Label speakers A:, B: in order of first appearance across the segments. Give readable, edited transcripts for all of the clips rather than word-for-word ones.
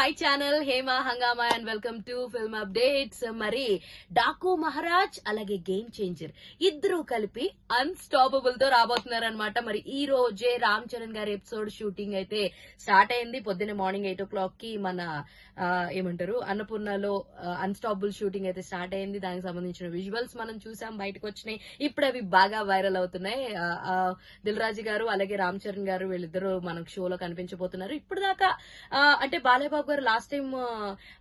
A: My channel Hema హంగామా and welcome to film updates. మరి డాకు మహారాజ్ అలాగే గేమ్ చేంజర్ ఇద్దరు కలిపి అన్స్టాపబుల్ తో రాబోతున్నారు అనమాట. మరి ఈ రోజే రామ్ చరణ్ గారి ఎపిసోడ్ షూటింగ్ అయితే స్టార్ట్ అయింది. పొద్దున్నే మార్నింగ్ 8 o'clock కి మన ఏమంటారు అన్నపూర్ణలో అన్స్టాపబుల్ షూటింగ్ అయితే స్టార్ట్ అయింది. దానికి సంబంధించిన విజువల్స్ మనం చూసాం, బయటకు వచ్చినాయి. ఇప్పుడు అవి బాగా వైరల్ అవుతున్నాయి. దిల్ రాజు గారు అలాగే రామ్ చరణ్ గారు వీళ్ళిద్దరూ మనకు షోలో కనిపించబోతున్నారు. ఇప్పుడు దాకా అంటే బాలయ్యబాబు గారు లాస్ట్ టైం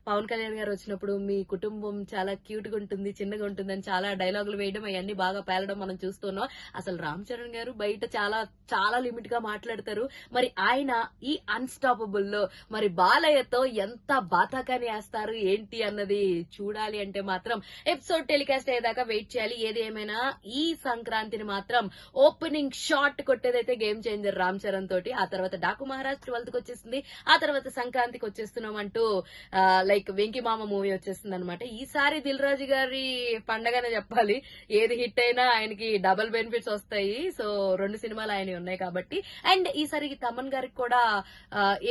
A: పవన్ కళ్యాణ్ గారు వచ్చినప్పుడు మీ కుటుంబం చాలా క్యూట్ గా ఉంటుంది, చిన్నగా ఉంటుంది అని చాలా డైలాగులు వేయడం, అవన్నీ బాగా పేలడం మనం చూస్తున్నాం. అసలు రామ్ చరణ్ గారు బయట చాలా చాలా లిమిట్ గా మాట్లాడతారు. మరి ఆయన ఈ అన్స్టాపబుల్ లో మరి బాలయ్యతో ఎంత బాతాకాని వేస్తారు ఏంటి అన్నది చూడాలి అంటే మాత్రం ఎపిసోడ్ టెలికాస్ట్ అయ్యేదాకా వెయిట్ చేయాలి. ఏది ఏమైనా ఈ సంక్రాంతిని మాత్రం ఓపెనింగ్ షాట్ కొట్టేదైతే గేమ్ చేంజర్ రామ్ చరణ్ తోటి. ఆ తర్వాత డాకు మహారాజ్ 12th కి వచ్చేసింది. ఆ తర్వాత సంక్రాంతికి వచ్చేస్తున్నాం అంటూ లైక్ వెంకీ మామ మూవీ వచ్చేస్తుంది అనమాట. ఈసారి దిల్ రాజు గారి పండగనే చెప్పాలి. ఏది హిట్ అయినా ఆయనకి డబుల్ బెనిఫిట్స్ వస్తాయి. సో 2 సినిమాలు ఆయన ఉన్నాయి కాబట్టి. అండ్ ఈసారి తమన్ గారికి కూడా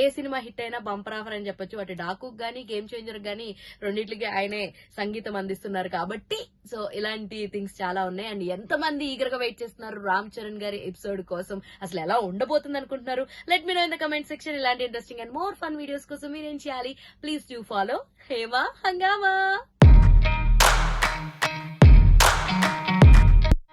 A: ఏ సినిమా హిట్ అయినా బంపర్ ఆఫర్ అని చెప్పొచ్చు. అటు డాకు గానీ గేమ్ చేంజర్ గానీ రెండింటికి ఆయనే సంగీతం అందిస్తున్నారు కాబట్టి. సో ఇలాంటి థింగ్స్ చాలా ఉన్నాయి. అండ్ ఎంతమంది ఈగర్ గా వెయిట్ చేస్తున్నారు రామ్ చరణ్ గారి ఎపిసోడ్ కోసం, అసలు ఎలా ఉండబోతుంది అనుకుంటున్నారు? Let me know in the comment section. ఇలాంటి interesting and more fun videos కోసం మీరేం చేయాలి? ప్లీజ్ డూ ఫాలో హేమ హంగామా.